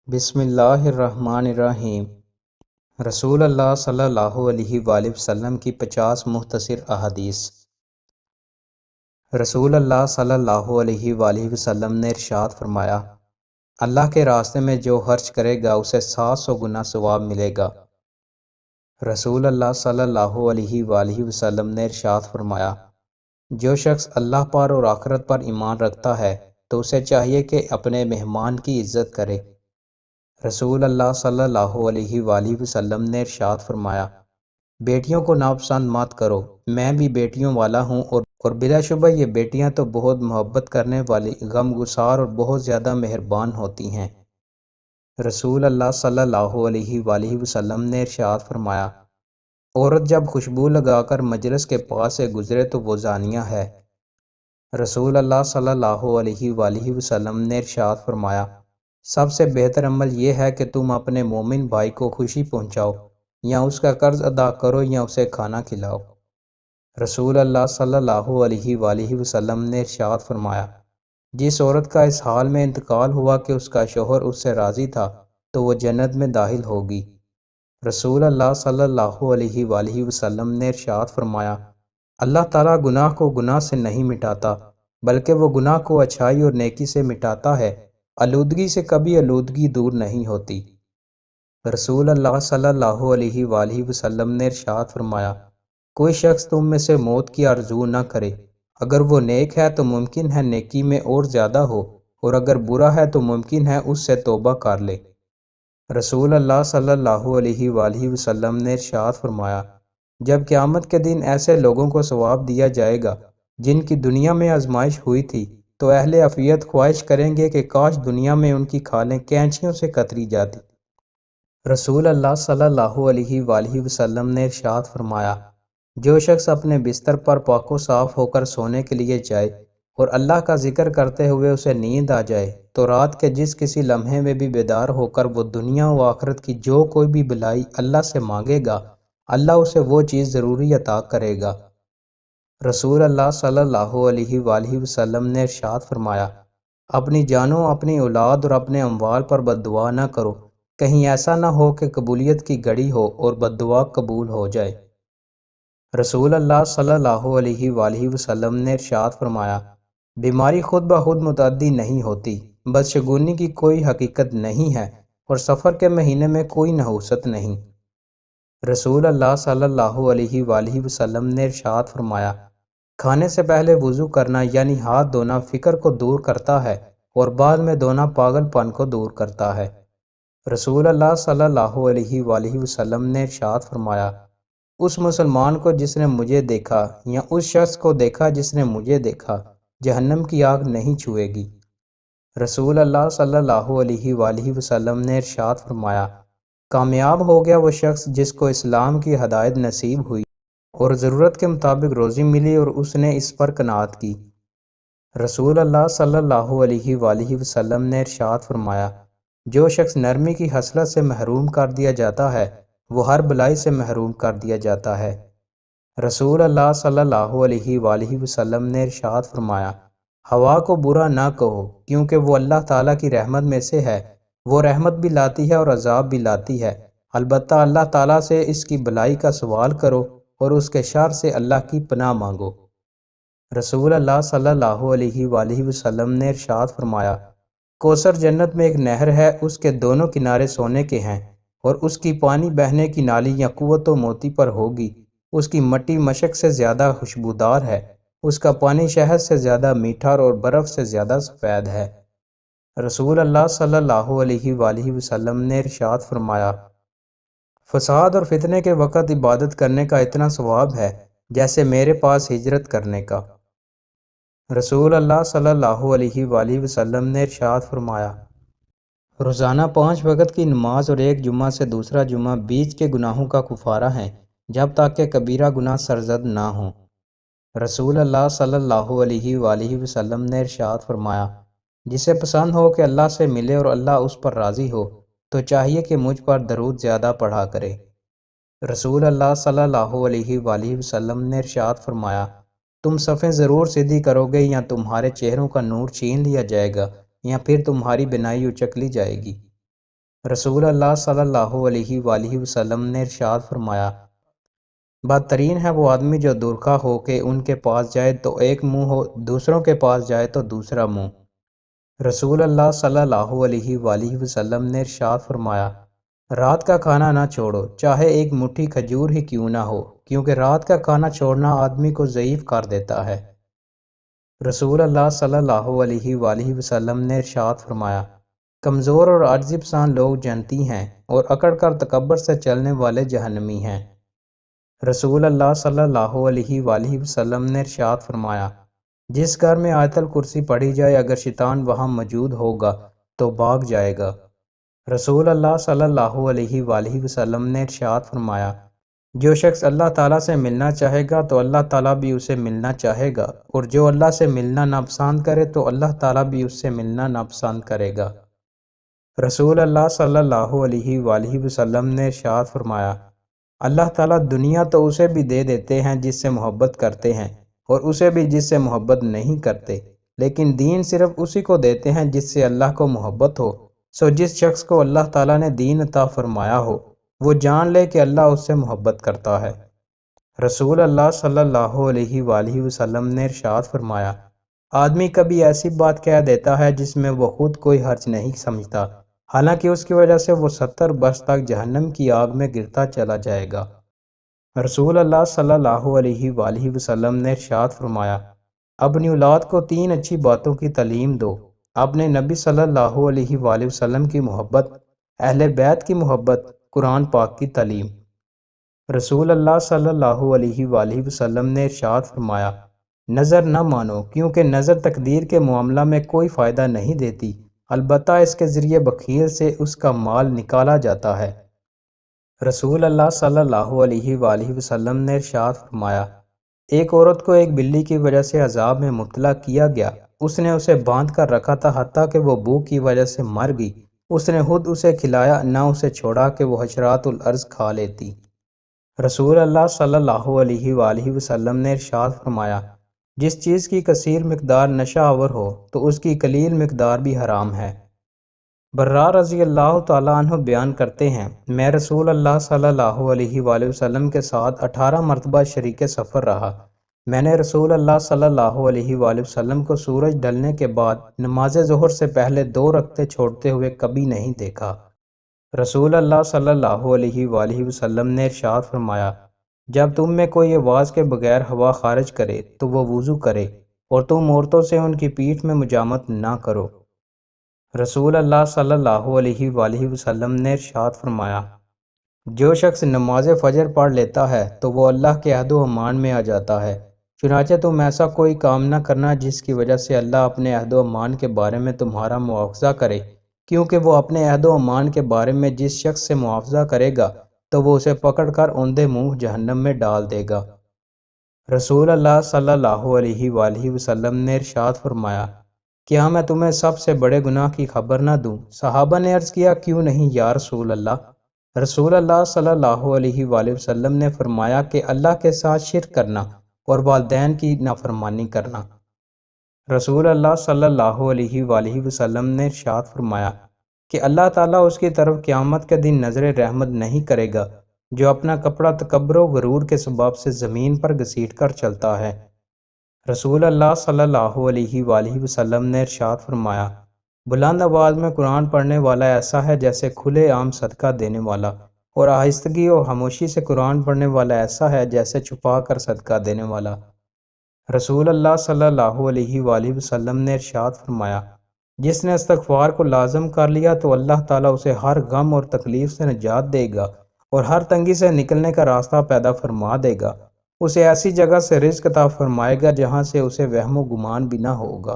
بسم اللہ الرحمن الرحیم۔ رسول اللہ صلی اللہ علیہ وآلہ وسلم کی 50 مختصر احادیث۔ رسول اللہ صلی اللہ علیہ وآلہ وسلم نے ارشاد فرمایا، اللہ کے راستے میں جو خرچ کرے گا اسے 700 گنا ثواب ملے گا۔ رسول اللہ صلی اللہ علیہ وآلہ وسلم نے ارشاد فرمایا، جو شخص اللہ پر اور آخرت پر ایمان رکھتا ہے تو اسے چاہیے کہ اپنے مہمان کی عزت کرے۔ رسول اللہ صلی اللہ علیہ وآلہ وسلم نے ارشاد فرمایا، بیٹیوں کو ناپسند مت کرو، میں بھی بیٹیوں والا ہوں اور بلا شبہ یہ بیٹیاں تو بہت محبت کرنے والی، غم گسار اور بہت زیادہ مہربان ہوتی ہیں۔ رسول اللہ صلی اللہ علیہ وآلہ وسلم نے ارشاد فرمایا، عورت جب خوشبو لگا کر مجلس کے پاس سے گزرے تو وہ زانیہ ہے۔ رسول اللہ صلی اللہ علیہ وآلہ وسلم نے ارشاد فرمایا، سب سے بہتر عمل یہ ہے کہ تم اپنے مومن بھائی کو خوشی پہنچاؤ، یا اس کا قرض ادا کرو یا اسے کھانا کھلاؤ۔ رسول اللہ صلی اللہ علیہ وآلہ وسلم نے ارشاد فرمایا، جس عورت کا اس حال میں انتقال ہوا کہ اس کا شوہر اس سے راضی تھا تو وہ جنت میں داخل ہوگی۔ رسول اللہ صلی اللہ علیہ وآلہ وسلم نے ارشاد فرمایا، اللہ تعالیٰ گناہ کو گناہ سے نہیں مٹاتا بلکہ وہ گناہ کو اچھائی اور نیکی سے مٹاتا ہے، آلودگی سے کبھی آلودگی دور نہیں ہوتی۔ رسول اللہ صلی اللہ علیہ وآلہ وسلم نے ارشاد فرمایا، کوئی شخص تم میں سے موت کی آرزو نہ کرے، اگر وہ نیک ہے تو ممکن ہے نیکی میں اور زیادہ ہو، اور اگر برا ہے تو ممکن ہے اس سے توبہ کر لے۔ رسول اللہ صلی اللہ علیہ وآلہ وسلم نے ارشاد فرمایا، جب قیامت کے دن ایسے لوگوں کو ثواب دیا جائے گا جن کی دنیا میں آزمائش ہوئی تھی تو اہل عافیت خواہش کریں گے کہ کاش دنیا میں ان کی کھالیں کینچیوں سے کتری جاتی۔ رسول اللہ صلی اللہ علیہ وآلہ وسلم نے ارشاد فرمایا، جو شخص اپنے بستر پر پاک و صاف ہو کر سونے کے لیے جائے اور اللہ کا ذکر کرتے ہوئے اسے نیند آ جائے تو رات کے جس کسی لمحے میں بھی بیدار ہو کر وہ دنیا و آخرت کی جو کوئی بھی بھلائی اللہ سے مانگے گا، اللہ اسے وہ چیز ضروری عطا کرے گا۔ رسول اللہ صلی اللہ علیہ وآلہ وسلم نے ارشاد فرمایا، اپنی جانوں، اپنی اولاد اور اپنے اموال پر بد دعا نہ کرو، کہیں ایسا نہ ہو کہ قبولیت کی گھڑی ہو اور بد دعا قبول ہو جائے۔ رسول اللہ صلی اللہ علیہ وآلہ وسلم نے ارشاد فرمایا، بیماری خود بخود متعدی نہیں ہوتی، بدشگونی کی کوئی حقیقت نہیں ہے اور سفر کے مہینے میں کوئی نحوست نہیں۔ رسول اللہ صلی اللہ علیہ وآلہ وسلم نے ارشاد فرمایا، کھانے سے پہلے وضو کرنا یعنی ہاتھ دھونا فکر کو دور کرتا ہے اور بعد میں دھونا پاگل پن کو دور کرتا ہے۔ رسول اللہ صلی اللہ علیہ وآلہ وسلم نے ارشاد فرمایا، اس مسلمان کو جس نے مجھے دیکھا یا اس شخص کو دیکھا جس نے مجھے دیکھا، جہنم کی آگ نہیں چھوئے گی۔ رسول اللہ صلی اللہ علیہ وآلہ وسلم نے ارشاد فرمایا، کامیاب ہو گیا وہ شخص جس کو اسلام کی ہدایت نصیب ہوئی اور ضرورت کے مطابق روزی ملی اور اس نے اس پر قناعت کی۔ رسول اللہ صلی اللہ علیہ وآلہ وسلم نے ارشاد فرمایا، جو شخص نرمی کی خصلت سے محروم کر دیا جاتا ہے وہ ہر بلائی سے محروم کر دیا جاتا ہے۔ رسول اللہ صلی اللہ علیہ وآلہ وسلم نے ارشاد فرمایا، ہوا کو برا نہ کہو کیونکہ وہ اللہ تعالیٰ کی رحمت میں سے ہے، وہ رحمت بھی لاتی ہے اور عذاب بھی لاتی ہے، البتہ اللہ تعالیٰ سے اس کی بلائی کا سوال کرو اور اس کے شر سے اللہ کی پناہ مانگو۔ رسول اللہ صلی اللہ علیہ وآلہ وسلم نے ارشاد فرمایا، کوثر جنت میں ایک نہر ہے، اس کے دونوں کنارے سونے کے ہیں اور اس کی پانی بہنے کی نالی یاقوت و موتی پر ہوگی، اس کی مٹی مشک سے زیادہ خوشبودار ہے، اس کا پانی شہد سے زیادہ میٹھا اور برف سے زیادہ سفید ہے۔ رسول اللہ صلی اللہ علیہ وآلہ وسلم نے ارشاد فرمایا، فساد اور فتنے کے وقت عبادت کرنے کا اتنا ثواب ہے جیسے میرے پاس ہجرت کرنے کا۔ رسول اللہ صلی اللہ علیہ وآلہ وسلم نے ارشاد فرمایا، روزانہ 5 وقت کی نماز اور ایک جمعہ سے دوسرا جمعہ بیچ کے گناہوں کا کفارہ ہیں جب تک کہ کبیرہ گناہ سرزد نہ ہوں۔ رسول اللہ صلی اللہ علیہ وآلہ وسلم نے ارشاد فرمایا، جسے پسند ہو کہ اللہ سے ملے اور اللہ اس پر راضی ہو تو چاہیے کہ مجھ پر درود زیادہ پڑھا کرے۔ رسول اللہ صلی اللہ علیہ وآلہ وسلم نے ارشاد فرمایا، تم صفیں ضرور سیدھی کرو گے یا تمہارے چہروں کا نور چھین لیا جائے گا یا پھر تمہاری بینائی اچک لی جائے گی۔ رسول اللہ صلی اللہ علیہ وآلہ وسلم نے ارشاد فرمایا، بدترین ہے وہ آدمی جو درخواہ ہو کے ان کے پاس جائے تو ایک منہ ہو، دوسروں کے پاس جائے تو دوسرا منہ۔ رسول اللہ صلی اللہ علیہ وآلہ وسلم نے ارشاد فرمایا، رات کا کھانا نہ چھوڑو، چاہے ایک مٹھی کھجور ہی کیوں نہ ہو، کیونکہ رات کا کھانا چھوڑنا آدمی کو ضعیف کر دیتا ہے۔ رسول اللہ صلی اللہ علیہ وآلہ وسلم نے ارشاد فرمایا، کمزور اور عاجز پسند لوگ جنتی ہیں اور اکڑ کر تکبر سے چلنے والے جہنمی ہیں۔ رسول اللہ صلی اللہ علیہ وآلہ وسلم نے ارشاد فرمایا، جس گھر میں آیت الکرسی پڑھی جائے اگر شیطان وہاں موجود ہوگا تو بھاگ جائے گا۔ رسول اللہ صلی اللہ علیہ وآلہ وسلم نے ارشاد فرمایا، جو شخص اللہ تعالیٰ سے ملنا چاہے گا تو اللہ تعالیٰ بھی اسے ملنا چاہے گا، اور جو اللہ سے ملنا ناپسند کرے تو اللہ تعالیٰ بھی اس سے ملنا ناپسند کرے گا۔ رسول اللہ صلی اللہ علیہ وآلہ وسلم نے ارشاد فرمایا، اللہ تعالیٰ دنیا تو اسے بھی دے دیتے ہیں جس سے محبت کرتے ہیں، اور اسے بھی جس سے محبت نہیں کرتے، لیکن دین صرف اسی کو دیتے ہیں جس سے اللہ کو محبت ہو۔ سو جس شخص کو اللہ تعالیٰ نے دین عطا فرمایا ہو وہ جان لے کہ اللہ اس سے محبت کرتا ہے۔ رسول اللہ صلی اللہ علیہ وآلہ وسلم نے ارشاد فرمایا، آدمی کبھی ایسی بات کہہ دیتا ہے جس میں وہ خود کوئی حرج نہیں سمجھتا، حالانکہ اس کی وجہ سے وہ 70 برس تک جہنم کی آگ میں گرتا چلا جائے گا۔ رسول اللہ صلی اللہ علیہ وآلہ وسلم نے ارشاد فرمایا، اپنی اولاد کو 3 اچھی باتوں کی تعلیم دو، اپنے نبی صلی اللہ علیہ وآلہ وسلم کی محبت، اہل بیت کی محبت، قرآن پاک کی تعلیم۔ رسول اللہ صلی اللہ علیہ وآلہ وسلم نے ارشاد فرمایا، نظر نہ مانو، کیونکہ نظر تقدیر کے معاملہ میں کوئی فائدہ نہیں دیتی، البتہ اس کے ذریعے بخیل سے اس کا مال نکالا جاتا ہے۔ رسول اللہ صلی اللہ علیہ وآلہ وسلم نے ارشاد فرمایا، ایک عورت کو ایک بلی کی وجہ سے عذاب میں مبتلا کیا گیا، اس نے اسے باندھ کر رکھا تھا حتیٰ کہ وہ بھوک کی وجہ سے مر گئی، اس نے خود اسے کھلایا نہ اسے چھوڑا کہ وہ حشرات الارض کھا لیتی۔ رسول اللہ صلی اللہ علیہ وآلہ وسلم نے ارشاد فرمایا، جس چیز کی کثیر مقدار نشہ آور ہو تو اس کی قلیل مقدار بھی حرام ہے۔ برار رضی اللہ تعالیٰ عنہ بیان کرتے ہیں، میں رسول اللہ صلی اللہ علیہ وآلہ وسلم کے ساتھ 18 مرتبہ شریک سفر رہا، میں نے رسول اللہ صلی اللہ علیہ وآلہ وسلم کو سورج ڈھلنے کے بعد نماز ظہر سے پہلے 2 رکعتیں چھوڑتے ہوئے کبھی نہیں دیکھا۔ رسول اللہ صلی اللہ علیہ وآلہ وسلم نے ارشاد فرمایا، جب تم میں کوئی آواز کے بغیر ہوا خارج کرے تو وہ وضو کرے، اور تم عورتوں سے ان کی پیٹھ میں مجامت نہ کرو۔ رسول اللہ صلی اللہ علیہ وآلہ وسلم نے ارشاد فرمایا، جو شخص نماز فجر پڑھ لیتا ہے تو وہ اللہ کے عہد و امان میں آ جاتا ہے، چنانچہ تم ایسا کوئی کام نہ کرنا جس کی وجہ سے اللہ اپنے عہد و امان کے بارے میں تمہارا مواخذہ کرے، کیونکہ وہ اپنے عہد و امان کے بارے میں جس شخص سے مواخذہ کرے گا تو وہ اسے پکڑ کر اوندے منہ جہنم میں ڈال دے گا۔ رسول اللہ صلی اللہ علیہ وآلہ وسلم نے ارشاد فرمایا، کیا میں تمہیں سب سے بڑے گناہ کی خبر نہ دوں؟ صحابہ نے عرض کیا، کیوں نہیں یا رسول اللہ؟ رسول اللہ صلی اللہ علیہ وآلہ وسلم نے فرمایا کہ اللہ کے ساتھ شرک کرنا اور والدین کی نافرمانی کرنا۔ رسول اللہ صلی اللہ علیہ وآلہ وسلم نے ارشاد فرمایا کہ اللہ تعالیٰ اس کی طرف قیامت کے دن نظر رحمت نہیں کرے گا جو اپنا کپڑا تکبر و غرور کے سبب سے زمین پر گھسیٹ کر چلتا ہے۔ رسول اللہ صلی اللہ علیہ وآلہ وسلم نے ارشاد فرمایا، بلند آواز میں قرآن پڑھنے والا ایسا ہے جیسے کھلے عام صدقہ دینے والا، اور آہستگی اور خاموشی سے قرآن پڑھنے والا ایسا ہے جیسے چھپا کر صدقہ دینے والا۔ رسول اللہ صلی اللہ علیہ وآلہ وسلم نے ارشاد فرمایا، جس نے استغفار کو لازم کر لیا تو اللہ تعالیٰ اسے ہر غم اور تکلیف سے نجات دے گا اور ہر تنگی سے نکلنے کا راستہ پیدا فرما دے گا، اسے ایسی جگہ سے رزق عطا فرمائے گا جہاں سے اسے وہم و گمان بھی نہ ہوگا۔